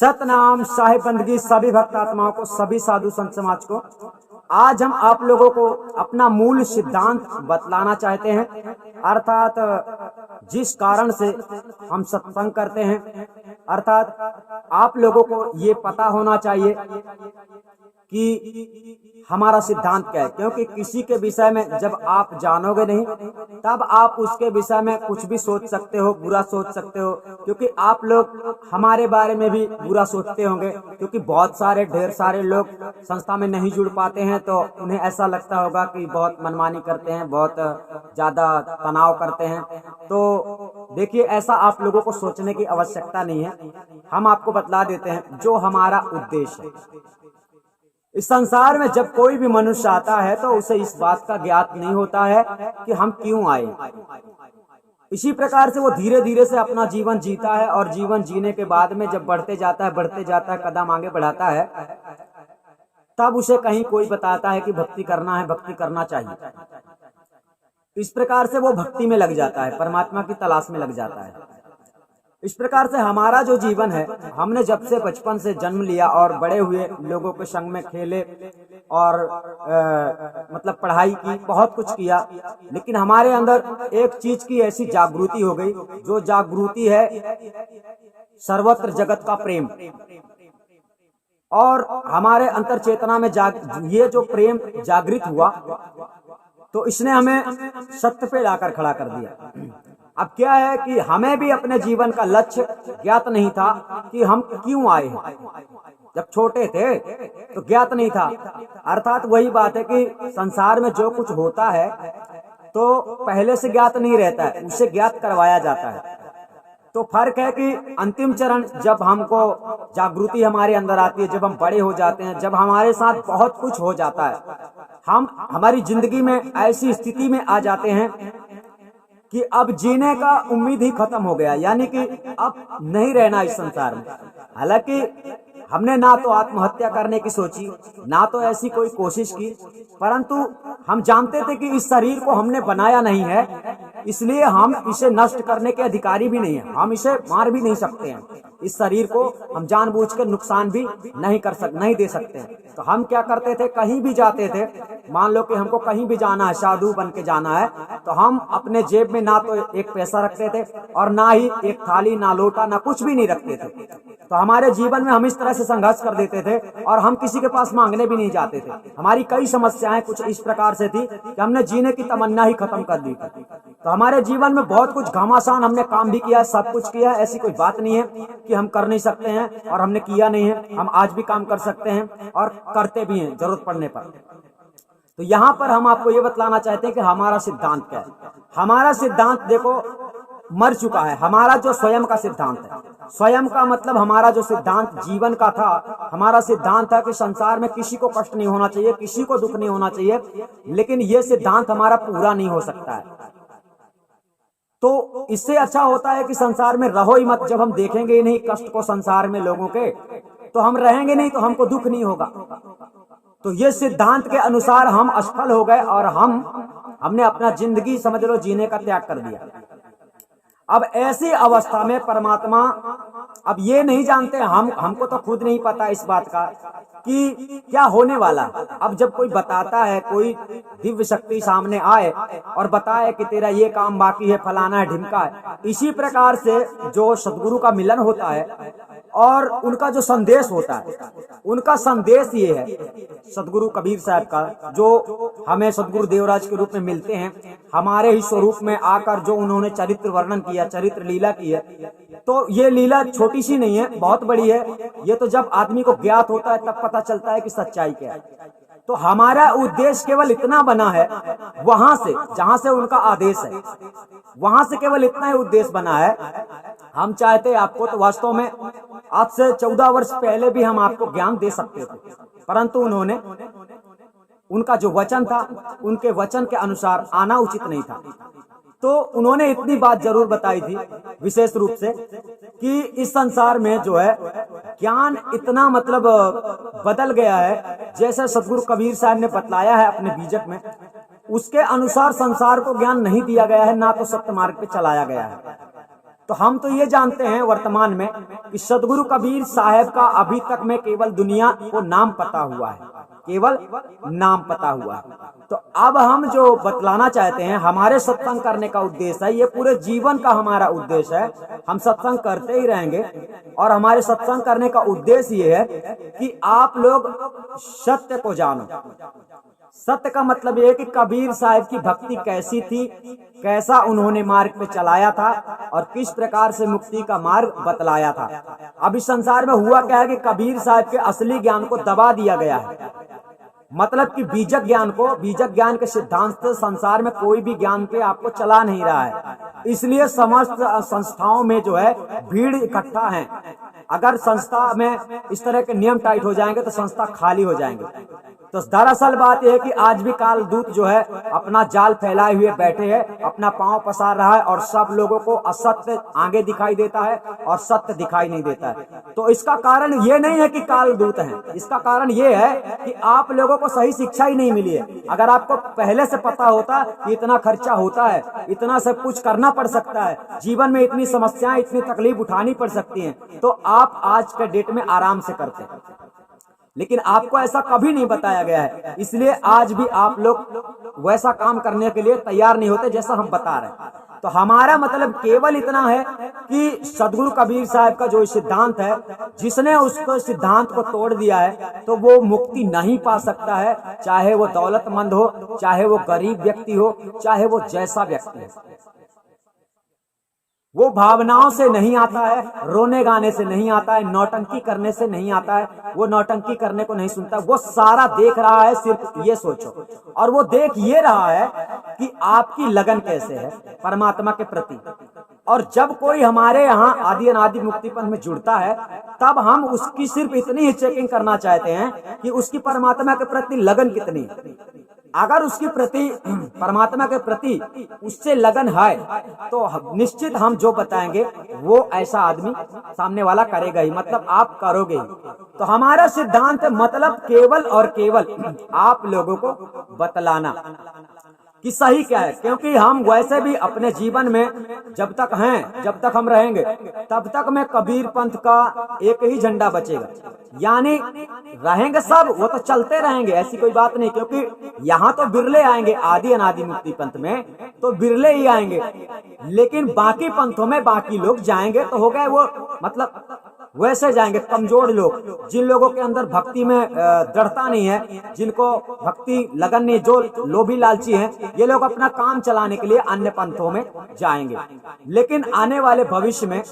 सतनाम साहिब बंदगी सभी भक्त आत्माओं को, सभी साधु संत समाज को। आज हम आप लोगों को अपना मूल सिद्धांत बतलाना चाहते हैं, अर्थात जिस कारण से हम सत्संग करते हैं, अर्थात आप लोगों को ये पता होना चाहिए कि हमारा सिद्धांत क्या है। क्योंकि किसी के विषय में जब आप जानोगे नहीं तब आप उसके विषय में कुछ भी सोच सकते हो, बुरा सोच सकते हो। क्योंकि आप लोग हमारे बारे में भी बुरा सोचते होंगे, क्योंकि बहुत सारे ढेर सारे लोग संस्था में नहीं जुड़ पाते हैं, तो उन्हें ऐसा लगता होगा कि बहुत मनमानी करते हैं, बहुत ज्यादा तनाव करते हैं। तो देखिए, ऐसा आप लोगों को सोचने की आवश्यकता नहीं है। हम आपको बतला देते हैं जो हमारा उद्देश्य है। इस संसार में जब कोई भी मनुष्य आता है तो उसे इस बात का ज्ञात नहीं होता है कि हम क्यों आए। इसी प्रकार से वो धीरे धीरे से अपना जीवन जीता है, और जीवन जीने के बाद में जब बढ़ते जाता है, कदम आगे बढ़ाता है, तब उसे कहीं कोई बताता है कि भक्ति करना है, भक्ति करना चाहिए। इस प्रकार से वो भक्ति में लग जाता है, परमात्मा की तलाश में लग जाता है। इस प्रकार से हमारा जो जीवन है, हमने जब से बचपन से जन्म लिया और बड़े हुए, लोगों के संग में खेले और मतलब पढ़ाई की, बहुत कुछ किया, लेकिन हमारे अंदर एक चीज की ऐसी जागृति हो गई, जो जागृति है सर्वत्र जगत का प्रेम। और हमारे अंतर चेतना में ये जो प्रेम जागृत हुआ, तो इसने हमें सत्य पे लाकर खड़ा कर दिया। अब क्या है कि हमें भी अपने जीवन का लक्ष्य ज्ञात नहीं था कि हम क्यों आए हैं। जब छोटे थे तो ज्ञात नहीं था। अर्थात वही बात है कि संसार में जो कुछ होता है तो पहले से ज्ञात नहीं रहता है, उसे ज्ञात करवाया जाता है। तो फर्क है कि अंतिम चरण जब हमको जागृति हमारे अंदर आती है, जब हम बड़े हो जाते हैं, जब हमारे साथ बहुत कुछ हो जाता है, हम हमारी जिंदगी में ऐसी स्थिति में आ जाते हैं कि अब जीने का उम्मीद ही खत्म हो गया, यानी कि अब नहीं रहना इस संसार में। हालांकि हमने ना तो आत्महत्या करने की सोची, ना तो ऐसी कोई कोशिश की, परंतु हम जानते थे कि इस शरीर को हमने बनाया नहीं है, इसलिए हम इसे नष्ट करने के अधिकारी भी नहीं है, हम इसे मार भी नहीं सकते हैं। इस शरीर को हम जानबूझकर नुकसान भी नहीं दे सकते हैं। तो हम क्या करते थे, कहीं भी जाते थे, मान लो कि हमको कहीं भी जाना है, साधु बन के जाना है, तो हम अपने जेब में ना तो एक पैसा रखते थे और ना ही एक थाली, ना लोटा, ना कुछ भी नहीं रखते थे। तो हमारे जीवन में हम इस तरह से संघर्ष कर देते थे और हम किसी के पास मांगने भी नहीं जाते थे। हमारी कई समस्याएं कुछ इस प्रकार से थी कि हमने जीने की तमन्ना ही खत्म कर दी थी। तो हमारे जीवन में बहुत कुछ घमासान हमने काम भी किया, सब कुछ किया, ऐसी कोई बात नहीं है कि हम कर नहीं सकते हैं और हमने किया नहीं है। हम आज भी काम कर सकते हैं और करते भी हैं जरूरत पड़ने पर। तो यहाँ पर हम आपको ये बतलाना चाहते हैं कि हमारा सिद्धांत क्या है। हमारा सिद्धांत देखो मर चुका है। हमारा जो स्वयं का सिद्धांत है, स्वयं का मतलब हमारा जो सिद्धांत जीवन का था, हमारा सिद्धांत था कि संसार में किसी को कष्ट नहीं होना चाहिए, किसी को दुख नहीं होना चाहिए। लेकिन ये सिद्धांत हमारा पूरा नहीं हो सकता है। तो इससे अच्छा होता है कि संसार में रहो ही मत। जब हम देखेंगे ही नहीं कष्ट को संसार में लोगों के, तो हम रहेंगे नहीं, तो हमको दुख नहीं होगा। तो ये सिद्धांत के अनुसार हम असफल हो गए और हमने अपना जिंदगी समझ लो जीने का त्याग कर दिया। अब ऐसी अवस्था में परमात्मा, अब ये नहीं जानते हमको तो खुद नहीं पता इस बात का कि क्या होने वाला। अब जब कोई बताता है, कोई दिव्य शक्ति सामने आए और बताए कि तेरा ये काम बाकी है, फलाना है, ढिमका है, इसी प्रकार से जो सदगुरु का मिलन होता है और उनका जो संदेश होता है, उनका संदेश ये है सदगुरु कबीर साहब का, जो हमें सदगुरु देवराज के रूप में मिलते हैं, हमारे ही स्वरूप में आकर जो उन्होंने चरित्र वर्णन किया, चरित्र लीला की है। तो ये लीला छोटी सी नहीं है, बहुत बड़ी है। ये तो जब आदमी को ज्ञात होता है तब पता चलता है कि सच्चाई क्या है। तो हमारा उद्देश्य केवल इतना बना है, वहां से जहां से उनका आदेश है, वहां से केवल इतना ही उद्देश्य बना है। हम चाहते आपको तो वास्तव में आज से 14 वर्ष पहले भी हम आपको ज्ञान दे सकते थे, परंतु उन्होंने, उनका जो वचन था, उनके वचन के अनुसार आना उचित नहीं था। तो उन्होंने इतनी बात जरूर बताई थी विशेष रूप से कि इस संसार में जो है ज्ञान इतना मतलब बदल गया है, जैसे सदगुरु कबीर साहब ने बतलाया है अपने बीजक में, उसके अनुसार संसार को ज्ञान नहीं दिया गया है, ना तो सत्य मार्ग पे चलाया गया है। तो हम तो ये जानते हैं वर्तमान में कि सदगुरु कबीर साहब का अभी तक में केवल दुनिया को नाम पता हुआ है, केवल नाम पता हुआ है। तो अब हम जो बतलाना चाहते हैं, हमारे सत्संग करने का उद्देश्य है, ये पूरे जीवन का हमारा उद्देश्य है, हम सत्संग करते ही रहेंगे। और हमारे सत्संग करने का उद्देश्य ये है कि आप लोग सत्य को जानो। सत्य का मतलब ये है कि कबीर साहब की भक्ति कैसी थी, कैसा उन्होंने मार्ग पे चलाया था और किस प्रकार से मुक्ति का मार्ग बतलाया था। अब इस संसार में हुआ क्या है कि कबीर साहब के असली ज्ञान को दबा दिया गया है। मतलब कि बीजक ज्ञान को, बीजक ज्ञान के सिद्धांत से संसार में कोई भी ज्ञान पे आपको चला नहीं रहा है। इसलिए समस्त संस्थाओं में जो है भीड़ इकट्ठा है। अगर संस्था में इस तरह के नियम टाइट हो जाएंगे तो संस्था खाली हो जाएंगे। तो दरअसल बात यह है कि आज भी काल दूत जो है अपना जाल फैलाए हुए बैठे हैं, अपना पांव पसार रहा है और सब लोगों को असत्य आगे दिखाई देता है और सत्य दिखाई नहीं देता है। तो इसका कारण ये नहीं है कि काल दूत हैं, इसका कारण ये है कि आप लोगों को सही शिक्षा ही नहीं मिली है। अगर आपको पहले से पता होता कि इतना खर्चा होता है, इतना सब कुछ करना पड़ सकता है, जीवन में इतनी समस्याएं, इतनी तकलीफ उठानी पड़ सकती हैं, तो आप आज के डेट में आराम से करते। लेकिन आपको ऐसा कभी नहीं बताया गया है, इसलिए आज भी आप लोग वैसा काम करने के लिए तैयार नहीं होते जैसा हम बता रहे हैं। तो हमारा मतलब केवल इतना है कि सदगुरु कबीर साहब का जो सिद्धांत है, जिसने उसको सिद्धांत को तोड़ दिया है तो वो मुक्ति नहीं पा सकता है, चाहे वो दौलतमंद हो, चाहे वो गरीब व्यक्ति हो, चाहे वो जैसा व्यक्ति हो। वो भावनाओं से नहीं आता है, रोने गाने से नहीं आता है, नौटंकी करने से नहीं आता है, वो नौटंकी करने को नहीं सुनता। वो सारा देख रहा है, सिर्फ ये सोचो, और वो देख ये रहा है कि आपकी लगन कैसे है परमात्मा के प्रति। और जब कोई हमारे यहाँ आदि अनादि मुक्ति पंथ में जुड़ता है, तब हम उसकी सिर्फ इतनी ही चेकिंग करना चाहते हैं कि उसकी परमात्मा के प्रति लगन कितनी। अगर उसकी प्रति, परमात्मा के प्रति उससे लगन है तो निश्चित हम जो बताएंगे वो ऐसा आदमी सामने वाला करेगा ही, मतलब आप करोगे ही। तो हमारा सिद्धांत मतलब केवल और केवल आप लोगों को बतलाना कि सही क्या है। क्योंकि हम वैसे भी अपने जीवन में जब तक हैं, जब तक हम रहेंगे, तब तक में कबीर पंथ का एक ही झंडा बचेगा। यानी रहेंगे सब, वो तो चलते रहेंगे, ऐसी कोई बात नहीं। क्योंकि यहाँ तो बिरले आएंगे, आदि अनादि मुक्ति पंथ में तो बिरले ही आएंगे, लेकिन बाकी पंथों में बाकी लोग जाएंगे तो हो गए वो, मतलब वैसे जाएंगे कमजोर लोग, जिन लोगों के अंदर भक्ति में दृढ़ता नहीं है, जिनको भक्ति लगन नहीं, जो लोभी लालची हैं, ये लोग अपना काम चलाने के लिए अन्य पंथों में जाएंगे। लेकिन आने वाले भविष्य में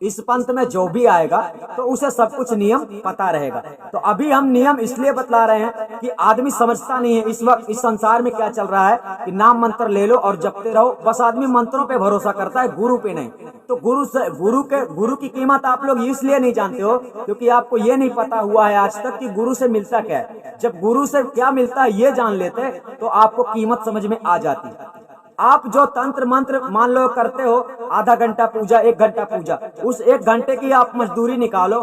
इस पंथ में जो भी आएगा तो उसे सब कुछ नियम पता रहेगा। तो अभी हम नियम इसलिए बतला रहे हैं कि आदमी समझता नहीं है इस वक्त इस संसार में क्या चल रहा है कि नाम मंत्र ले लो और जपते रहो, बस आदमी मंत्रों पे भरोसा करता है, गुरु पे नहीं। तो गुरु की कीमत आप लोग इसलिए नहीं जानते हो क्योंकि आपको ये नहीं पता हुआ है आज तक कि गुरु से मिलता क्या है। जब गुरु से क्या मिलता है ये जान लेते तो आपको कीमत समझ में आ जाती। आप जो तंत्र मंत्र मान लो करते हो, आधा घंटा पूजा, 1 घंटा पूजा, उस 1 घंटे की आप मजदूरी निकालो,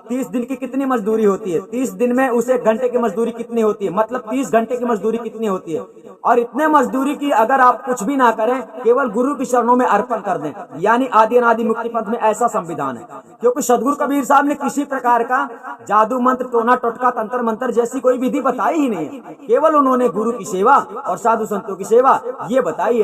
30 दिन की कितनी मजदूरी होती है, 30 दिन में उस 1 घंटे की मजदूरी कितनी होती है, मतलब 30 घंटे की मजदूरी कितनी होती है। और इतने मजदूरी की अगर आप कुछ भी ना करें, केवल गुरु की शरणों में अर्पण कर दें, यानी आदि अनादि मुक्ति पंथ में ऐसा संविधान है। क्योंकि सदगुरु कबीर साहब ने किसी प्रकार का जादू मंत्र, टोना टोटका, तंत्र मंत्र जैसी कोई विधि बताई ही नहीं है। केवल उन्होंने गुरु की सेवा और साधु संतों की सेवा ये बताई है।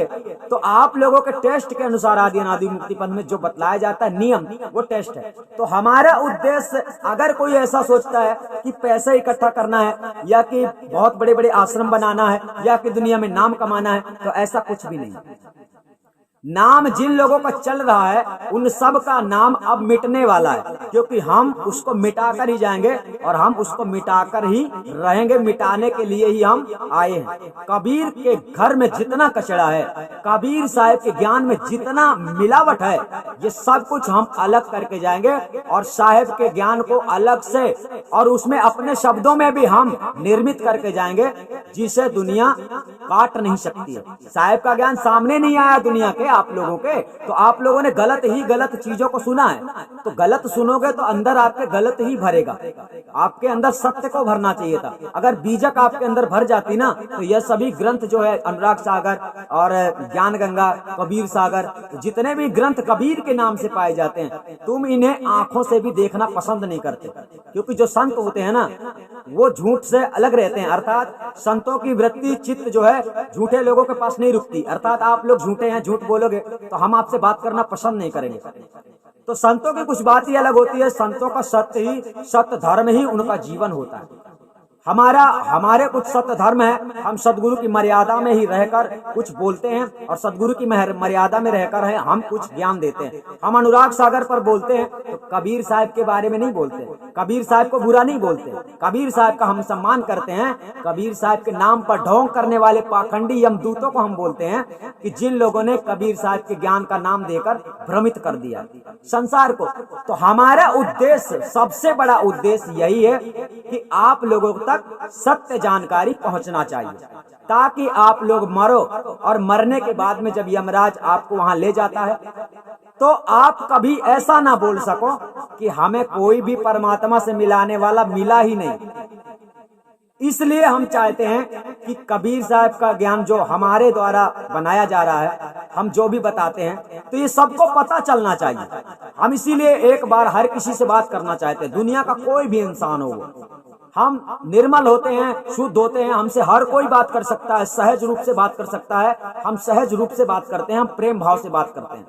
तो आप लोगों के टेस्ट के अनुसार आदि अनादि मुक्ति पंथ में जो बतलाया जाता है नियम, वो टेस्ट है। तो हमारा उद्देश्य, अगर कोई ऐसा सोचता है कि पैसा इकट्ठा करना है या कि बहुत बड़े बड़े आश्रम बनाना है या कि दुनिया में नाम कमाना है, तो ऐसा कुछ भी नहीं। नाम जिन लोगों का चल रहा है उन सब का नाम अब मिटने वाला है, क्योंकि हम उसको मिटाकर ही जाएंगे और हम उसको मिटाकर ही रहेंगे। मिटाने के लिए ही हम आए हैं। कबीर के घर में जितना कचरा है, कबीर साहब के ज्ञान में जितना मिलावट है, ये सब कुछ हम अलग करके जाएंगे और साहब के ज्ञान को अलग से और उसमें अपने शब्दों में भी हम निर्मित करके जाएंगे, जिसे दुनिया काट नहीं सकती है। साहब का ज्ञान सामने नहीं आया दुनिया के, आप लोगों के, तो आप लोगों ने गलत ही गलत चीजों को सुना है। तो गलत सुनोगे तो अंदर आपके गलत ही भरेगा, आपके अंदर सत्य को भरना चाहिए था। अगर बीजक आपके अंदर भर जाती ना, तो यह सभी ग्रंथ जो है अनुराग सागर और ज्ञान गंगा, कबीर सागर, जितने भी ग्रंथ कबीर के नाम से पाए जाते हैं, तुम इन्हें आंखों से भी देखना पसंद नहीं करते। क्योंकि जो संत होते हैं ना, वो झूठ से अलग रहते हैं। अर्थात संतों की वृत्ति चित्त जो है झूठे लोगों के पास नहीं रुकती। अर्थात आप लोग झूठे हैं, झूठ बोलोगे तो हम आपसे बात करना पसंद नहीं करेंगे। तो संतों की कुछ बात ही अलग होती है। संतों का सत्य ही, सत्य धर्म ही उनका जीवन होता है। हमारे कुछ सत्य धर्म है, हम सदगुरु की मर्यादा में ही रहकर कुछ बोलते हैं और सदगुरु की मर्यादा में रहकर है हम कुछ ज्ञान देते हैं। हम अनुराग सागर पर बोलते हैं तो कबीर साहब के बारे में नहीं बोलते, कबीर साहब को बुरा नहीं बोलते, कबीर साहब का हम सम्मान करते हैं। कबीर साहब के नाम पर ढोंग करने वाले पाखंडी यमदूतों को हम बोलते हैं कि जिन लोगों ने कबीर साहब के ज्ञान का नाम देकर भ्रमित कर दिया संसार को। तो हमारा उद्देश्य, सबसे बड़ा उद्देश्य यही है कि आप लोगों तक सत्य जानकारी पहुंचना चाहिए, ताकि आप लोग मरो और मरने के बाद में जब यमराज आपको वहां ले जाता है तो आप कभी ऐसा ना बोल सको कि हमें कोई भी परमात्मा से मिलाने वाला मिला ही नहीं। इसलिए हम चाहते हैं कि कबीर साहब का ज्ञान जो हमारे द्वारा बनाया जा रहा है, हम जो भी बताते हैं, तो ये सबको पता चलना चाहिए। हम इसीलिए एक बार हर किसी से बात करना चाहते हैं। दुनिया का कोई भी इंसान हो, हम निर्मल होते हैं, शुद्ध होते हैं, हमसे हर कोई बात कर सकता है, सहज रूप से बात कर सकता है। हम सहज रूप से बात करते हैं, हम प्रेम भाव से बात करते हैं।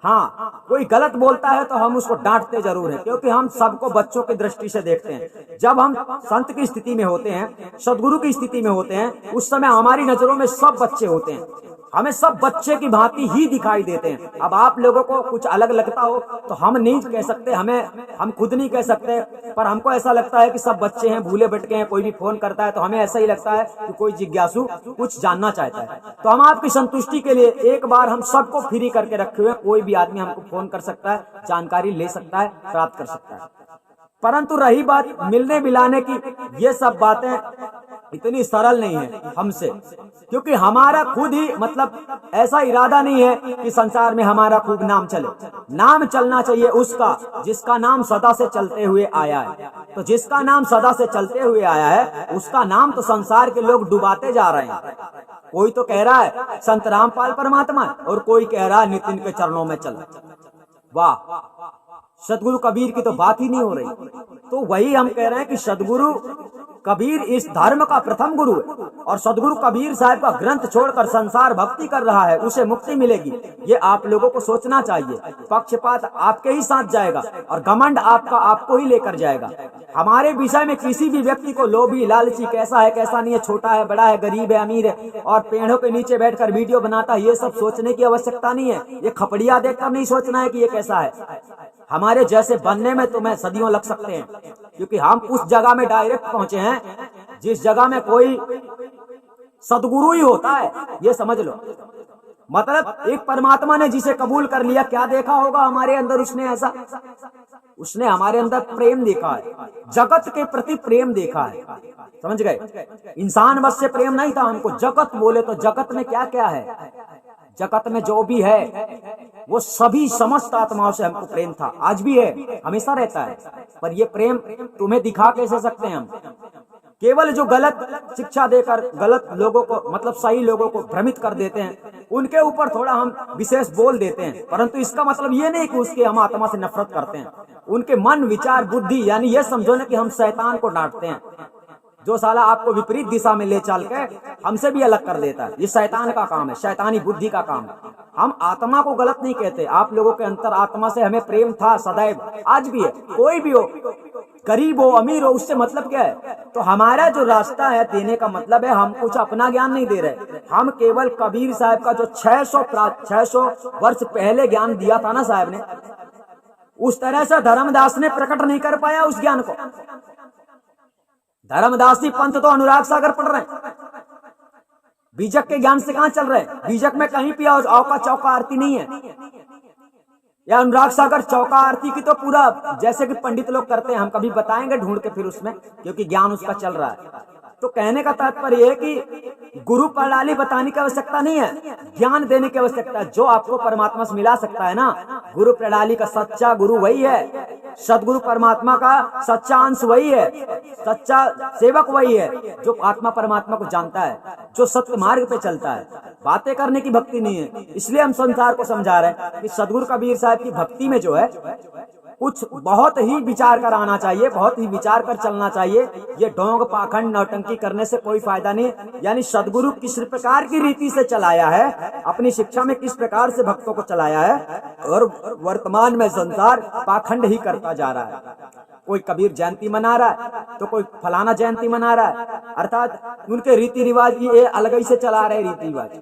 हाँ, कोई गलत बोलता है तो हम उसको डांटते जरूर हैं, क्योंकि हम सबको बच्चों की दृष्टि से देखते हैं। जब हम संत की स्थिति में होते हैं, सदगुरु की स्थिति में होते हैं, उस समय हमारी नजरों में सब बच्चे होते हैं, हमें सब बच्चे की भांति ही दिखाई देते हैं। अब आप लोगों को कुछ अलग लगता हो तो हम नहीं कह सकते, हम खुद नहीं कह सकते, पर हमको ऐसा लगता है कि सब बच्चे हैं, भूले भटके हैं। कोई भी फोन करता है तो हमें ऐसा ही लगता है कि कोई जिज्ञासु कुछ जानना चाहता है। तो हम आपकी संतुष्टि के लिए एक बार हम सबको फ्री करके रखे हुए, कोई भी आदमी हमको फोन कर सकता है, जानकारी ले सकता है, प्राप्त कर सकता है। परंतु रही बात मिलने मिलाने की, ये सब बातें इतनी सरल नहीं है हमसे, क्योंकि हमारा खुद ही मतलब ऐसा इरादा नहीं है कि संसार में हमारा खूब नाम चले। नाम चलना चाहिए उसका जिसका नाम सदा से चलते हुए आया है। तो जिसका नाम सदा से चलते हुए आया है, उसका नाम तो संसार के लोग डुबाते जा रहे हैं। कोई तो कह रहा है संत रामपाल परमात्मा, और कोई कह रहा है नितिन के चरणों में चल। वाह, सदगुरु कबीर की तो बात ही नहीं हो रही। तो वही हम कह रहे हैं कि सदगुरु कबीर इस धर्म का प्रथम गुरु है, और सदगुरु कबीर साहब का ग्रंथ छोड़कर संसार भक्ति कर रहा है, उसे मुक्ति मिलेगी। ये आप लोगों को सोचना चाहिए। पक्षपात आपके ही साथ जाएगा और घमंड आपका आपको ही लेकर जाएगा। हमारे विषय में किसी भी व्यक्ति को लोभी, लालची, कैसा है कैसा नहीं है, छोटा है बड़ा है, गरीब है अमीर है, और पेड़ों के नीचे बैठकर वीडियो बनाता है, ये सब सोचने की आवश्यकता नहीं है। ये खपड़िया देखकर नहीं सोचना है कि ये कैसा है। हमारे जैसे बनने में तुम्हें सदियों लग सकते हैं, क्योंकि हम उस जगह में डायरेक्ट पहुंचे हैं जिस जगह में कोई सदगुरु ही होता है। ये समझ लो, मतलब एक परमात्मा ने जिसे कबूल कर लिया, क्या देखा होगा हमारे अंदर उसने ऐसा, उसने हमारे अंदर प्रेम देखा है, जगत के प्रति प्रेम देखा है। समझ गए? इंसान बस से प्रेम नहीं था हमको, जगत बोले तो जगत में क्या क्या है, जगत में जो भी है वो सभी समस्त आत्माओं से हमको प्रेम था, आज भी है, हमेशा रहता है। पर ये प्रेम तुम्हें दिखा कैसे सकते हैं हम? केवल जो गलत शिक्षा देकर गलत लोगों को, मतलब सही लोगों को भ्रमित कर देते हैं, उनके ऊपर थोड़ा हम विशेष बोल देते हैं। परंतु इसका मतलब ये नहीं कि उसके हम आत्मा से नफरत करते हैं। उनके मन, विचार, बुद्धि, यानी ये समझो ना कि हम शैतान को डांटते हैं, जो साला आपको विपरीत दिशा में ले चल के हमसे भी अलग कर देता है। ये शैतान का काम है, शैतानी बुद्धि का काम है। हम आत्मा को गलत नहीं कहते। आप लोगों के अंतर आत्मा से हमें प्रेम था सदैव, आज भी है। कोई भी हो, गरीब हो अमीर हो, उससे मतलब क्या है? तो हमारा जो रास्ता है देने का मतलब है, हम कुछ अपना ज्ञान नहीं दे रहे, हम केवल कबीर साहब का जो 600 वर्ष पहले ज्ञान दिया था ना साहब ने, उस तरह से धर्मदास ने प्रकट नहीं कर पाया उस ज्ञान को। धर्मदासी पंथ तो अनुराग सागर पढ़ रहे हैं, बीजक के ज्ञान से कहां चल रहे हैं? बीजक में कहीं पिया औका चौका आरती नहीं है, या अनुराग सागर चौका आरती की तो पूरा जैसे कि पंडित लोग करते हैं, हम कभी बताएंगे ढूंढ के फिर उसमें, क्योंकि ज्ञान उसका चल रहा है। तो कहने का तात्पर्य है कि गुरु प्रणाली बताने की आवश्यकता नहीं है, ज्ञान देने की आवश्यकता है। जो आपको परमात्मा से मिला सकता है ना, गुरु प्रणाली का सच्चा गुरु वही है, सदगुरु परमात्मा का सच्चा अंश वही है, सच्चा सेवक वही है जो आत्मा परमात्मा को जानता है, जो सत्य मार्ग पे चलता है। बातें करने की भक्ति नहीं है। इसलिए हम संसार को समझा रहे हैं कि सदगुरु कबीर साहब की भक्ति में जो है कुछ बहुत ही विचार कर आना चाहिए, बहुत ही विचार कर चलना चाहिए। ये ढोंग पाखंड नौटंकी करने से कोई फायदा नहीं। यानी सदगुरु किस प्रकार की रीति से चलाया है, अपनी शिक्षा में किस प्रकार से भक्तों को चलाया है, और वर्तमान में संसार पाखंड ही करता जा रहा है। कोई कबीर जयंती मना रहा है तो कोई फलाना जयंती मना रहा है, अर्थात उनके रीति रिवाज ये अलग ही से चला रहे रीति रिवाज।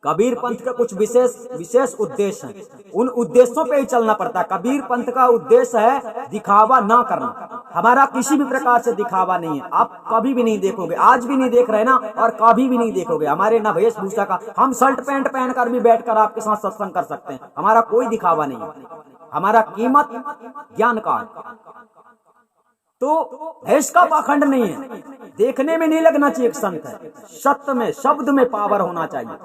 कबीर पंथ का कुछ विशेष उद्देश्य है, उन उद्देश्यों पे ही चलना पड़ता है। कबीर पंथ का उद्देश्य है दिखावा ना करना। हमारा किसी भी प्रकार से दिखावा नहीं है, आप कभी भी नहीं देखोगे, आज भी नहीं देख रहे ना, और कभी भी नहीं देखोगे। हमारे न वेशभूषा का, हम शर्ट पैंट पहनकर भी बैठकर आपके साथ सत्संग कर सकते हैं, हमारा कोई दिखावा नहीं है। हमारा कीमत ज्ञान का है। तो भेष का पाखंड नहीं है, देखने में नहीं लगना चाहिए। एक संत है, सत्य में, शब्द में पावर होना चाहिए,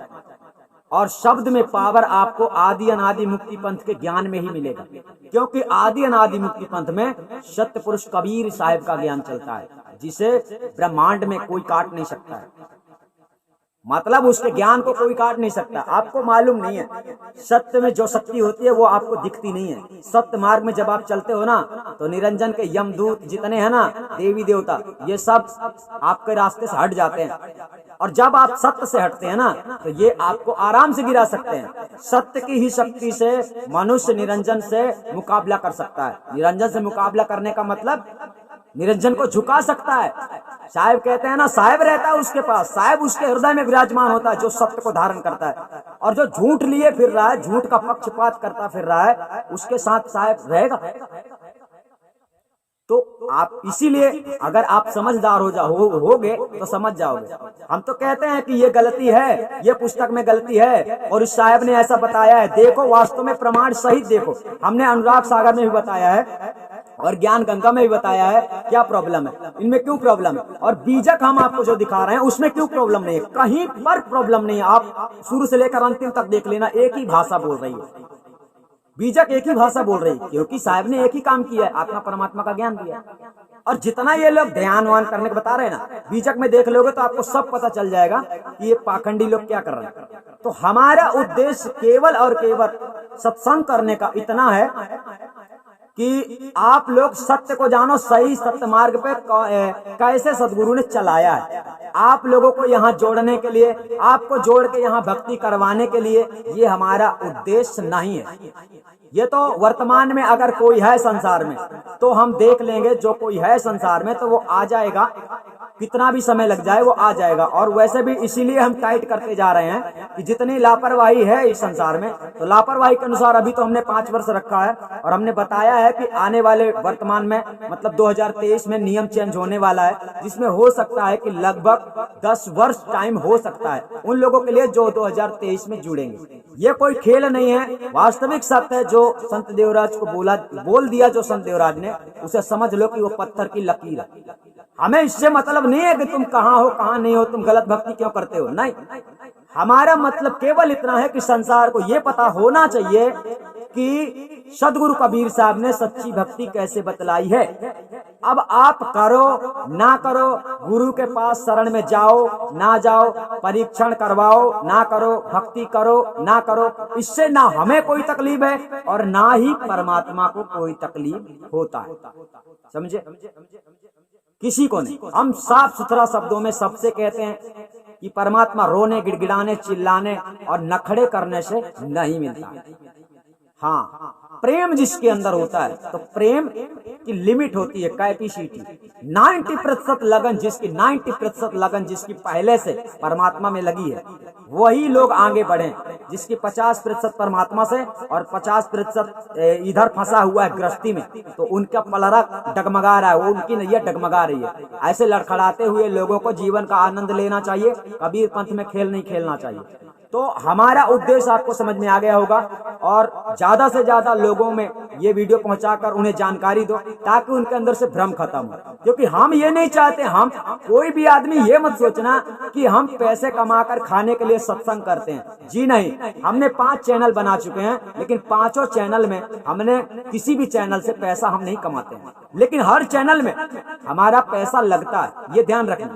और शब्द में पावर आपको आदि अनादि मुक्ति पंथ के ज्ञान में ही मिलेगा। क्योंकि आदि अनादि मुक्ति पंथ में सत्य पुरुष कबीर साहिब का ज्ञान चलता है, जिसे ब्रह्मांड में कोई काट नहीं सकता है। मतलब उसके ज्ञान को कोई काट नहीं सकता। आपको मालूम नहीं है, सत्य में जो शक्ति होती है वो आपको दिखती नहीं है। सत्य मार्ग में जब आप चलते हो ना, तो निरंजन के यमदूत जितने हैं ना, देवी देवता, ये सब आपके रास्ते से हट जाते हैं। और जब आप सत्य से हटते हैं ना, तो ये आपको आराम से गिरा सकते हैं। सत्य की ही शक्ति से मनुष्य निरंजन से मुकाबला कर सकता है। निरंजन से मुकाबला करने का मतलब निरंजन को झुका सकता है। साहिब कहते हैं ना, साहिब रहता है उसके पास, साहिब उसके हृदय में विराजमान होता है, जो सत्य को धारण करता है। और जो झूठ लिए फिर रहा है, झूठ का पक्षपात करता फिर रहा है, उसके साथ साहिब रहेगा। तो आप इसीलिए अगर आप समझदार होगे तो समझ जाओगे। हम तो कहते हैं कि ये गलती है, ये पुस्तक में गलती है, और इस साहब ने ऐसा बताया है। देखो, वास्तव में प्रमाण सहित देखो। हमने अनुराग सागर में भी बताया है और ज्ञान गंगा में भी बताया है क्या प्रॉब्लम है, इनमें क्यों प्रॉब्लम है, और बीजक हम आपको जो दिखा रहे हैं उसमें क्यों प्रॉब्लम नहीं है। कहीं पर प्रॉब्लम नहीं है। आप शुरू से लेकर अंतिम तक देख लेना, एक ही भाषा बोल रही है, बीजक एक ही भाषा बोल रही है, क्योंकि साहब ने एक ही काम किया है, आत्मा परमात्मा का ज्ञान दिया। और जितना ये लोग ध्यानवान करने को बता रहे हैं ना, बीजक में देख लोगे तो आपको सब पता चल जाएगा कि ये पाखंडी लोग क्या कर रहे हैं। तो हमारा उद्देश्य केवल और केवल सत्संग करने का इतना है कि आप लोग सत्य को जानो, सही सत्य मार्ग पे कैसे सदगुरु ने चलाया है। आप लोगों को यहाँ जोड़ने के लिए, आपको जोड़ के यहाँ भक्ति करवाने के लिए, ये हमारा उद्देश्य नहीं है। ये तो वर्तमान में अगर कोई है संसार में तो हम देख लेंगे, जो कोई है संसार में तो वो आ जाएगा, कितना भी समय लग जाए वो आ जाएगा। और वैसे भी इसीलिए हम टाइट करते जा रहे हैं कि जितनी लापरवाही है इस संसार में, तो लापरवाही के अनुसार अभी तो हमने 5 वर्ष रखा है, और हमने बताया है कि आने वाले वर्तमान में मतलब 2023 में नियम चेंज होने वाला है, जिसमें हो सकता है कि लगभग 10 वर्ष टाइम हो सकता है उन लोगों के लिए जो 2023 में जुड़ेंगे। ये कोई खेल नहीं है, वास्तविक सत्य है। जो संत देवराज को बोल दिया जो संत देवराज ने, उसे समझ लो कि वो पत्थर की लकीर है। हमें इससे मतलब नहीं है कि तुम कहाँ हो कहाँ नहीं हो, तुम गलत भक्ति क्यों करते हो, नहीं। हमारा मतलब केवल इतना है कि संसार को ये पता होना चाहिए कि सदगुरु कबीर साहब ने सच्ची भक्ति कैसे बतलाई है। अब आप करो ना करो, गुरु के पास शरण में जाओ ना जाओ, परीक्षण करवाओ ना करो, भक्ति करो ना करो, इससे ना हमें कोई तकलीफ है और ना ही परमात्मा को कोई तकलीफ होता है। समझे? किसी को नहीं। हम साफ सुथरा शब्दों में सबसे कहते हैं कि परमात्मा रोने, गिड़गिड़ाने, चिल्लाने और नखड़े करने से नहीं मिलता। हाँ, प्रेम जिसके अंदर होता है, तो प्रेम की लिमिट होती है, कैपेसिटी। 90% लगन जिसकी 90% लगन जिसकी पहले से परमात्मा में लगी है, वही लोग आगे बढ़े। जिसकी 50% परमात्मा से और 50% इधर फंसा हुआ है गृहस्थी में, तो उनका पलड़ा डगमगा रहा है, वो उनकी नैया डगमगा रही है। ऐसे लड़खड़ाते हुए लोगों को जीवन का आनंद लेना चाहिए, कबीर पंथ में खेल नहीं खेलना चाहिए। तो हमारा उद्देश्य आपको समझ में आ गया होगा, और ज्यादा से ज्यादा लोगों में ये वीडियो पहुंचाकर उन्हें जानकारी दो, ताकि उनके अंदर से भ्रम खत्म हो। क्योंकि हम ये नहीं चाहते, हम कोई भी आदमी ये मत सोचना कि हम पैसे कमाकर खाने के लिए सत्संग करते हैं। जी नहीं, हमने 5 चैनल बना चुके हैं, लेकिन 5 चैनल में हमने किसी भी चैनल से पैसा हम नहीं कमाते हैं, लेकिन हर चैनल में हमारा पैसा लगता है, ये ध्यान रखना।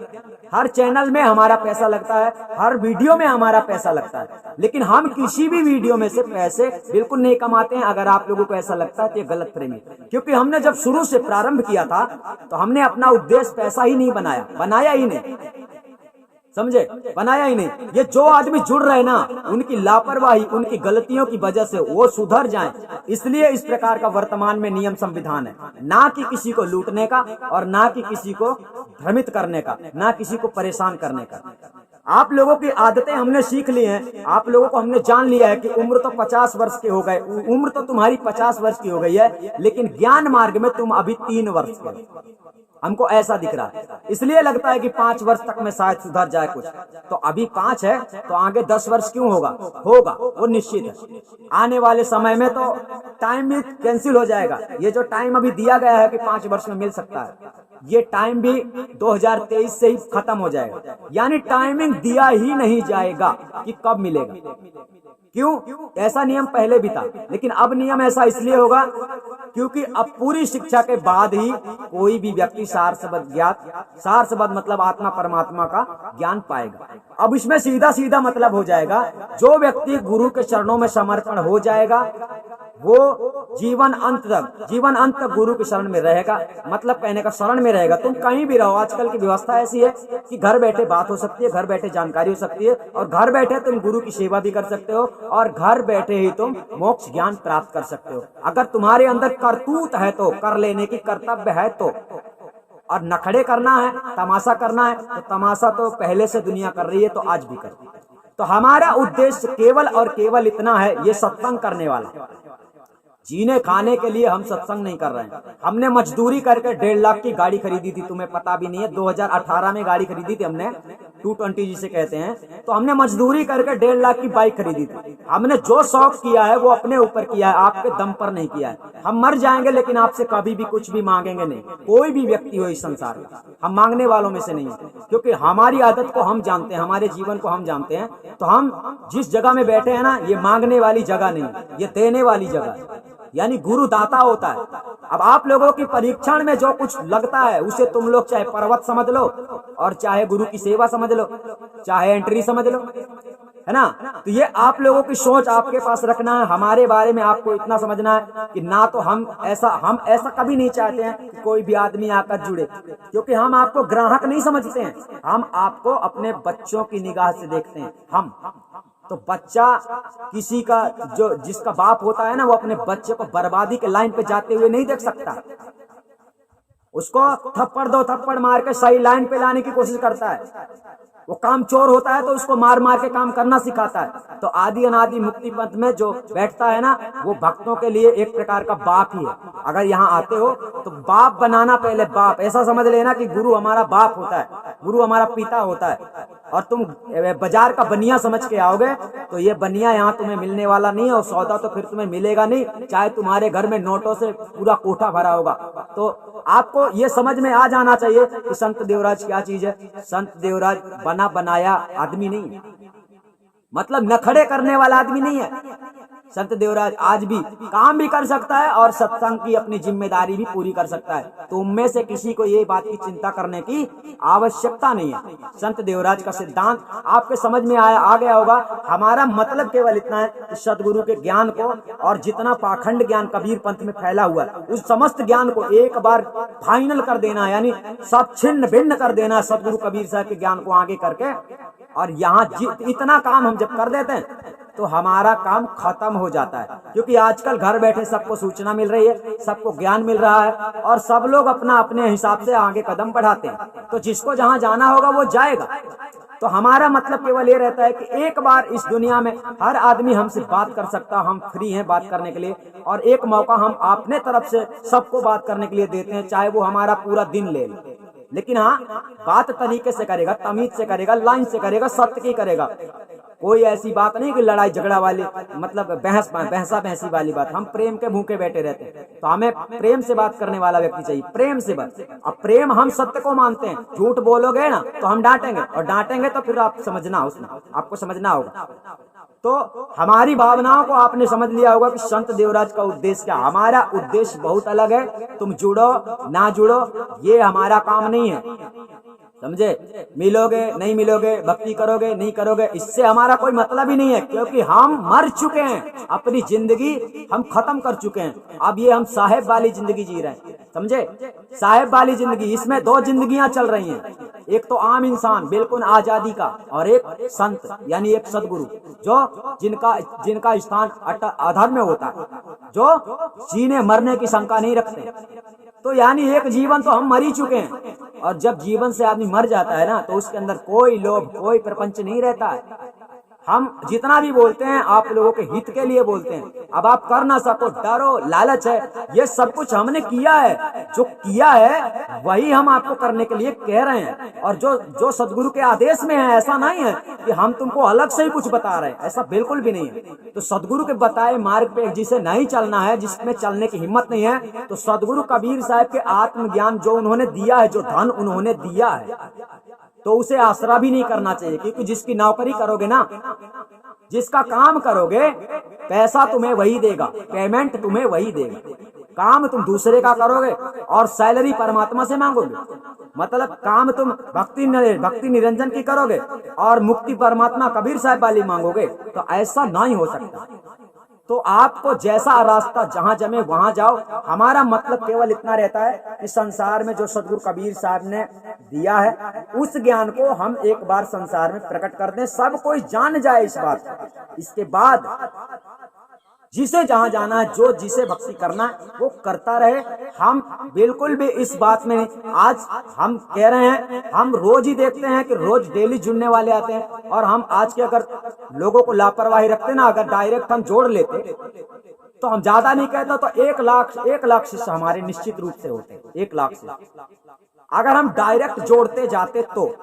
हर चैनल में हमारा पैसा लगता है, हर वीडियो में हमारा पैसा लगता है, लेकिन हम किसी भी वीडियो में से पैसे बिल्कुल नहीं कमाते हैं। अगर आप लोगों को ऐसा लगता है तो ये गलत प्रेमी, क्योंकि हमने जब शुरू से प्रारंभ किया था तो हमने अपना उद्देश्य पैसा ही नहीं बनाया ही नहीं, समझे, बनाया ही नहीं। ये जो आदमी जुड़ रहे ना, उनकी लापरवाही, उनकी गलतियों की वजह से वो सुधर जाएं, इसलिए इस प्रकार का वर्तमान में नियम संविधान है, ना कि किसी को लूटने का और ना कि किसी को भ्रमित करने का, ना किसी को परेशान करने का। आप लोगों की आदतें हमने सीख ली हैं, आप लोगों को हमने जान लिया है कि उम्र तो 50 वर्ष के हो गए, उम्र तो तुम्हारी 50 वर्ष की हो गई है, लेकिन ज्ञान मार्ग में तुम अभी 3 वर्ष के हो। हमको ऐसा दिख रहा है, इसलिए लगता है कि 5 वर्ष तक में शायद सुधर जाए कुछ। तो अभी 5 है तो आगे 10 वर्ष क्यों होगा, वो निश्चित है। आने वाले समय में तो टाइम भी कैंसिल हो जाएगा। ये जो टाइम अभी दिया गया है कि 5 वर्ष में मिल सकता है, ये टाइम भी 2023 से ही खत्म हो जाएगा। यानी टाइमिंग दिया ही नहीं जाएगा कि कब मिलेगा। क्यों? ऐसा नियम पहले भी था, लेकिन अब नियम ऐसा इसलिए होगा क्योंकि अब पूरी शिक्षा के बाद ही कोई भी व्यक्ति सार शब्द मतलब आत्मा परमात्मा का ज्ञान पाएगा। अब इसमें सीधा सीधा मतलब हो जाएगा, जो व्यक्ति गुरु के चरणों में समर्पण हो जाएगा वो जीवन अंत तक गुरु के शरण में रहेगा। मतलब कहने का शरण में रहेगा, तुम कहीं भी रहो। आजकल की व्यवस्था ऐसी है कि घर बैठे बात हो सकती है, घर बैठे जानकारी हो सकती है, और घर बैठे तुम गुरु की सेवा भी कर सकते हो, और घर बैठे ही तुम मोक्ष ज्ञान प्राप्त कर सकते हो। अगर तुम्हारे अंदर करतूत है तो, कर लेने की कर्तव्य है तो, और नखड़े करना है, तमाशा करना है, तो तमाशा तो पहले से दुनिया कर रही है, तो आज भी करती है। तो हमारा उद्देश्य केवल और केवल इतना है, ये सत्संग करने वाला। जीने खाने के लिए हम सत्संग नहीं कर रहे हैं। हमने मजदूरी करके 1.5 लाख की गाड़ी खरीदी थी, तुम्हें पता भी नहीं है। 2018 में गाड़ी खरीदी थी हमने, 220 जिसे कहते हैं। तो हमने मजदूरी करके 1.5 लाख की बाइक खरीदी थी। हमने जो शौक किया है वो अपने ऊपर किया है, आपके दम पर नहीं किया है। हम मर जाएंगे लेकिन आपसे कभी भी कुछ भी मांगेंगे नहीं। कोई भी व्यक्ति हो इस संसार में, हम मांगने वालों में से नहीं है, क्योंकि हमारी आदत को हम जानते हैं, हमारे जीवन को हम जानते हैं। तो हम जिस जगह में बैठे हैं ना, ये मांगने वाली जगह नहीं, ये देने वाली जगह है। यानी गुरु दाता होता है। अब आप लोगों की परीक्षण में जो कुछ लगता है उसे तुम लोग चाहे पर्वत समझ लो, और चाहे गुरु की सेवा समझ लो, चाहे एंट्री समझ लो, है ना। तो ये आप लोगों की सोच आपके पास रखना है। हमारे बारे में आपको इतना समझना है कि ना तो हम ऐसा कभी नहीं चाहते हैं कि कोई भी आदमी आकर जुड़े, क्योंकि हम आपको ग्राहक नहीं समझते हैं, हम आपको अपने बच्चों की निगाह से देखते हैं। हम तो बच्चा किसी का जिसका बाप होता है ना, वो अपने बच्चे को बर्बादी के लाइन पे जाते हुए नहीं देख सकता। उसको थप्पड़ 2 थप्पड़ मार के सही लाइन पे लाने की कोशिश करता है। वो काम चोर होता है तो उसको मार मार के काम करना सिखाता है। तो आदि अनादि मुक्ति पंथ में जो बैठता है ना, वो भक्तों के लिए एक प्रकार का बाप ही है। अगर यहाँ आते हो तो बाप बनाना, पहले बाप ऐसा समझ लेना कि गुरु हमारा बाप होता है, गुरु हमारा पिता होता है। और तुम बाजार का बनिया समझ के आओगे तो ये बनिया यहाँ तुम्हें मिलने वाला नहीं है, और सौदा तो फिर तुम्हें मिलेगा नहीं, चाहे तुम्हारे घर में नोटों से पूरा कोठा भरा होगा। तो आपको ये समझ में आ जाना चाहिए कि संत देवराज क्या चीज है। संत देवराज बना बनाया आदमी नहीं है, मतलब नखड़े करने वाला आदमी नहीं है। संत देवराज आज भी काम भी कर सकता है और सत्संग की अपनी जिम्मेदारी भी पूरी कर सकता है। तो उनमें से किसी को ये बात की चिंता करने की आवश्यकता नहीं है। संत देवराज का सिद्धांत आपके समझ में आ गया होगा। हमारा मतलब केवल इतना है कि सदगुरु के ज्ञान को, और जितना पाखंड ज्ञान कबीर पंथ में फैला हुआ है, उस समस्त ज्ञान को एक बार फाइनल कर देना, यानी सब छिन्न भिन्न कर देना सदगुरु कबीर साहब के ज्ञान को आगे करके। और यहाँ इतना काम हम जब कर देते हैं तो हमारा काम खत्म हो जाता है, क्योंकि आजकल घर बैठे सबको सूचना मिल रही है, सबको ज्ञान मिल रहा है, और सब लोग अपना अपने हिसाब से आगे कदम बढ़ाते हैं। तो जिसको जहाँ जाना होगा वो जाएगा। तो हमारा मतलब केवल ये रहता है कि एक बार इस दुनिया में हर आदमी हमसे बात कर सकता, हम फ्री हैं बात करने के लिए, और एक मौका हम अपने तरफ से सबको बात करने के लिए देते हैं, चाहे वो हमारा पूरा दिन ले ले। लेकिन हाँ, बात तरीके से करेगा, तमीज से करेगा, लाइन से करेगा, सत्य की करेगा। कोई ऐसी बात नहीं कि लड़ाई झगड़ा वाली, मतलब बहसा बहसी वाली बात। हम प्रेम के भूखे बैठे रहते हैं, तो हमें प्रेम से बात करने वाला व्यक्ति चाहिए, प्रेम से बात। अब प्रेम, हम सत्य को मानते हैं, झूठ बोलोगे ना तो हम डांटेंगे, और डांटेंगे तो फिर आप समझना, उसमें आपको समझना होगा। तो हमारी भावनाओं को आपने समझ लिया होगा कि संत देवराज का उद्देश्य क्या। हमारा उद्देश्य बहुत अलग है। तुम जुड़ो ना जुड़ो ये हमारा काम नहीं है, समझे। मिलोगे नहीं मिलोगे, भक्ति करोगे नहीं करोगे, इससे हमारा कोई मतलब ही नहीं है, क्योंकि हम मर चुके हैं, अपनी जिंदगी हम खत्म कर चुके हैं। अब ये हम साहेब वाली जिंदगी जी रहे हैं, समझे, साहेब वाली जिंदगी। इसमें दो जिंदगियां चल रही हैं, एक तो आम इंसान बिल्कुल आजादी का, और एक संत यानी एक सदगुरु, जो जिनका स्थान अधर्म में होता है, जो जीने मरने की शंका नहीं रखते। तो यानी एक जीवन तो हम मर ही चुके हैं, और जब जीवन से आदमी मर जाता है ना, तो उसके अंदर कोई लोभ, कोई प्रपंच नहीं रहता है। हम जितना भी बोलते हैं आप लोगों के हित के लिए बोलते हैं। अब आप कर ना सको, डरो, लालच है, ये सब कुछ हमने किया है। जो किया है वही हम आपको करने के लिए कह रहे हैं, और जो सदगुरु के आदेश में है, ऐसा नहीं है कि हम तुमको अलग से ही कुछ बता रहे हैं, ऐसा बिल्कुल भी नहीं है। तो सदगुरु के बताए मार्ग पे जिसे नहीं चलना है, जिसमें चलने की हिम्मत नहीं है, तो सदगुरु कबीर साहब के आत्मज्ञान जो उन्होंने दिया है, जो धन उन्होंने दिया है, तो उसे आसरा भी नहीं करना चाहिए। क्योंकि जिसकी नौकरी करोगे ना, जिसका काम करोगे, पैसा तुम्हें वही देगा, पेमेंट तुम्हें वही देगा। काम तुम दूसरे का करोगे और सैलरी परमात्मा से मांगोगे, मतलब काम तुम भक्ति निरंजन की करोगे और मुक्ति परमात्मा कबीर साहब वाली मांगोगे, तो ऐसा नहीं हो सकता। तो आपको जैसा रास्ता जहां जमे वहां जाओ। हमारा मतलब केवल इतना रहता है कि संसार में जो सदगुरु कबीर साहब ने दिया है, उस ज्ञान को हम एक बार संसार में प्रकट कर दें, सब कोई जान जाए इस बात को। इसके बाद जिसे जहां जाना है, जो जिसे भक्ति करना है वो करता रहे। हम बिल्कुल भी इस बात में, आज हम कह रहे हैं, हम रोज ही देखते हैं कि रोज डेली जुड़ने वाले आते हैं, और हम आज के अगर लोगों को लापरवाही रखते ना, अगर डायरेक्ट हम जोड़ लेते, तो हम ज्यादा नहीं कहते तो 1 लाख शिष्य हमारे निश्चित रूप से होते, 1 लाख से। अगर हम डायरेक्ट जोड़ते जाते तो,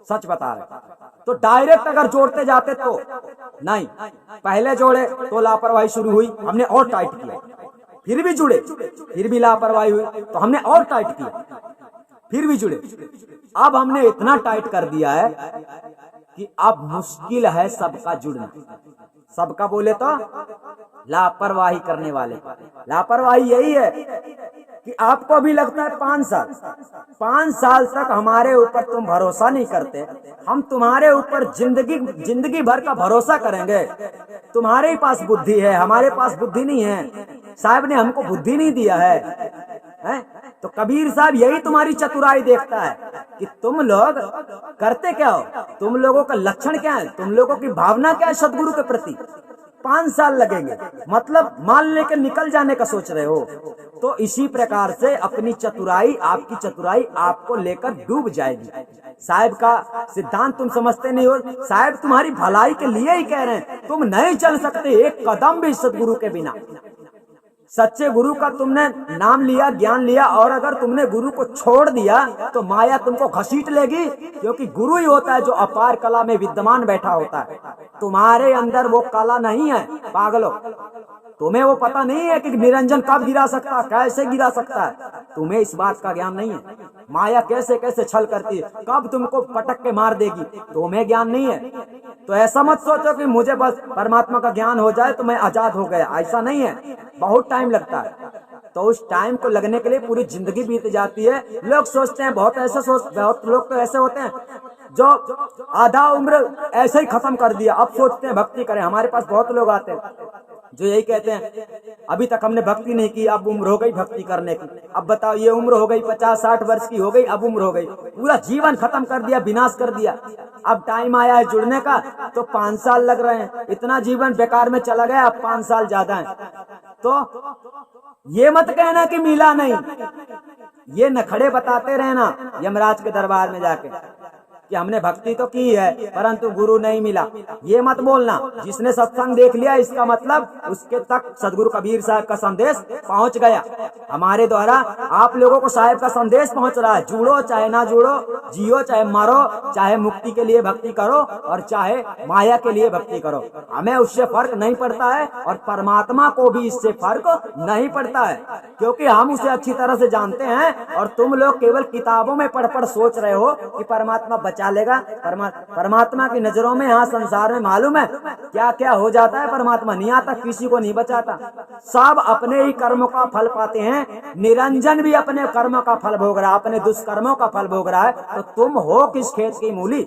सच बता रहे, तो डायरेक्ट अगर जोड़ते जाते तो नहीं, पहले जोड़े तो लापरवाही शुरू हुई, हमने और टाइट किया, फिर भी जुड़े, फिर भी लापरवाही हुई, तो हमने और टाइट किया, फिर भी जुड़े। अब हमने इतना टाइट कर दिया है कि अब मुश्किल है सबका जुड़ना। सबका बोले तो लापरवाही करने वाले। लापरवाही यही है कि आपको भी लगता है 5 साल तक हमारे ऊपर तुम भरोसा नहीं करते, हम तुम्हारे ऊपर जिंदगी भर का भरोसा करेंगे। तुम्हारे ही पास बुद्धि है, हमारे पास बुद्धि नहीं है, साहब ने हमको बुद्धि नहीं दिया है? तो कबीर साहब यही तुम्हारी चतुराई देखता है कि तुम लोग करते क्या हो, तुम लोगों का लक्षण क्या है, तुम लोगों की भावना क्या है सदगुरु के प्रति। 5 साल लगेंगे, मतलब मान लेके निकल जाने का सोच रहे हो। तो इसी प्रकार से अपनी चतुराई, आपकी चतुराई आपको लेकर डूब जाएगी। साहब का सिद्धांत तुम समझते नहीं हो, साहब तुम्हारी भलाई के लिए ही कह रहे हैं। तुम नहीं चल सकते एक कदम भी सदगुरु के बिना। सच्चे गुरु का तुमने नाम लिया, ज्ञान लिया, और अगर तुमने गुरु को छोड़ दिया तो माया तुमको घसीट लेगी, क्योंकि गुरु ही होता है जो अपार कला में विद्यमान बैठा होता है। तुम्हारे अंदर वो कला नहीं है पागलो। तुम्हें वो पता नहीं है कि निरंजन कब गिरा सकता है, कैसे गिरा सकता है। तुम्हें इस बात का ज्ञान नहीं है। माया कैसे कैसे छल करती है, कब तुमको पटक के मार देगी, तुम्हें ज्ञान नहीं है। तो ऐसा मत सोचो कि मुझे बस परमात्मा का ज्ञान हो जाए तो मैं आजाद हो गया, ऐसा नहीं है। बहुत टाइम लगता है। तो उस टाइम को लगने के लिए पूरी जिंदगी बीत जाती है। लोग सोचते हैं, बहुत लोग तो ऐसे होते हैं जो आधा उम्र ऐसे ही खत्म कर दिया, अब सोचते हैं भक्ति करें। हमारे पास बहुत लोग आते हैं जो यही कहते हैं, अभी तक हमने भक्ति नहीं की, अब उम्र हो गई भक्ति करने की। अब बताओ, ये उम्र हो गई 50-60 वर्ष की हो गई, अब उम्र हो गई, पूरा जीवन खत्म कर दिया, विनाश कर दिया। अब टाइम आया है जुड़ने का, तो 5 साल लग रहे हैं। इतना जीवन बेकार में चला गया, अब 5 साल ज्यादा है। तो ये मत कहना कि मिला नहीं, ये नखड़े बताते रहना यमराज के दरबार में जाके कि हमने भक्ति तो की है परंतु गुरु नहीं मिला। ये मत बोलना। जिसने सत्संग देख लिया इसका मतलब उसके तक सदगुरु कबीर साहब का संदेश पहुंच गया। हमारे द्वारा आप लोगों को साहब का संदेश पहुंच रहा है। जुड़ो चाहे ना जुड़ो, जियो चाहे मरो, चाहे मुक्ति के लिए भक्ति करो और चाहे माया के लिए भक्ति करो, हमें उससे फर्क नहीं पड़ता है और परमात्मा को भी इससे फर्क नहीं पड़ता है, क्योंकि हम उसे अच्छी तरह से जानते हैं। और तुम लोग केवल किताबों में पढ़ पढ़ सोच रहे हो कि परमात्मा बचा लेगा। परमात्मा की नजरों में यहाँ संसार में मालूम है क्या क्या हो जाता है। परमात्मा नहीं आता, किसी को नहीं बचाता। सब अपने ही कर्मों का फल पाते हैं। निरंजन भी अपने कर्मों का फल भोग रहा है, अपने दुष्कर्मों का फल भोग रहा है। तो तुम हो किस खेत की मूली?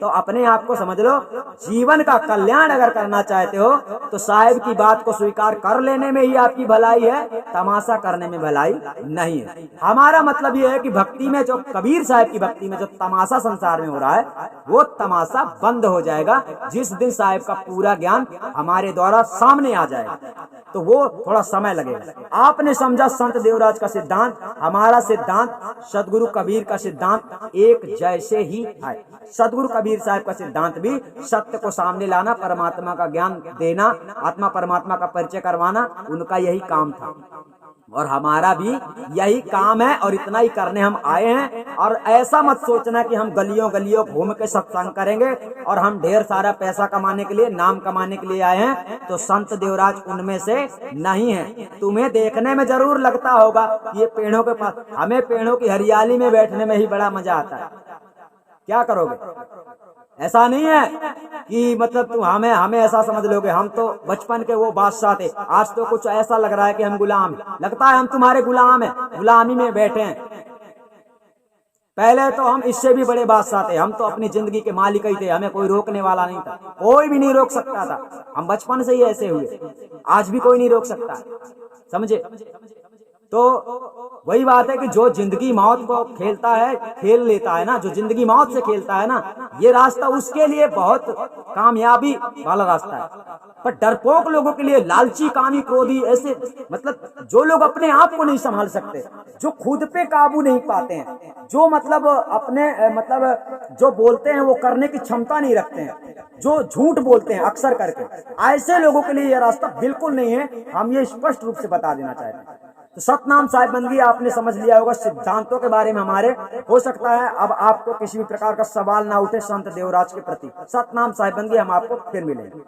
तो अपने आप को समझ लो। जीवन का कल्याण अगर करना चाहते हो तो साहिब की बात को स्वीकार कर लेने में ही आपकी भलाई है, तमाशा करने में भलाई नहीं है। हमारा मतलब ये है कि भक्ति में जो कबीर साहब की भक्ति में जो तमाशा संसार में हो रहा है वो तमाशा बंद हो जाएगा जिस दिन साहब का पूरा ज्ञान हमारे द्वारा सामने आ जाएगा। तो वो थोड़ा समय लगेगा। आपने समझा संत देवराज का सिद्धांत, हमारा सिद्धांत, सदगुरु कबीर का सिद्धांत एक जैसे ही है। सदगुरु कबीर साहब का सिद्धांत भी सत्य को सामने लाना, परमात्मा का ज्ञान देना, आत्मा परमात्मा का परिचय करवाना, उनका यही काम था और हमारा भी यही काम है और इतना ही करने हम आए हैं। और ऐसा मत सोचना कि हम गलियों गलियों घूम के सत्संग करेंगे और हम ढेर सारा पैसा कमाने के लिए, नाम कमाने के लिए आए हैं। तो संत देवराज उनमें से नहीं है। तुम्हें देखने में जरूर लगता होगा ये पेड़ों के पास, हमें पेड़ों की हरियाली में बैठने में ही बड़ा मजा आता है। क्या करोगे? ऐसा नहीं है कि मतलब तुम हमें ऐसा समझ लोगे हम तो बचपन के वो बादशाह थे। आज तो कुछ ऐसा लग रहा है कि हम गुलाम, लगता है हम तुम्हारे गुलाम हैं, गुलामी में बैठे हैं। पहले तो हम इससे भी बड़े बादशाह थे। हम तो अपनी जिंदगी के मालिक ही थे, हमें कोई रोकने वाला नहीं था, कोई भी नहीं रोक सकता था। हम बचपन से ही ऐसे हुए, आज भी कोई नहीं रोक सकता, समझे? तो वही बात है कि जो जिंदगी मौत को खेलता है, खेल लेता है ना, जो जिंदगी मौत से खेलता है ना, ये रास्ता उसके लिए बहुत कामयाबी वाला रास्ता है। पर डरपोक लोगों के लिए, लालची, कामी, क्रोधी, ऐसे मतलब जो लोग अपने आप को नहीं संभाल सकते, जो खुद पे काबू नहीं पाते हैं, जो मतलब अपने मतलब जो बोलते हैं वो करने की क्षमता नहीं रखते हैं, जो झूठ बोलते हैं अक्सर करके, ऐसे लोगों के लिए यह रास्ता बिल्कुल नहीं है। हम ये स्पष्ट रूप से बता देना चाहते हैं। तो सतनाम साहिब बंदगी आपने समझ लिया होगा सिद्धांतों के बारे में हमारे। हो सकता है अब आपको किसी भी प्रकार का सवाल ना उठे संत देवराज के प्रति। सतनाम साहिब बंदगी हम आपको फिर मिलेंगे।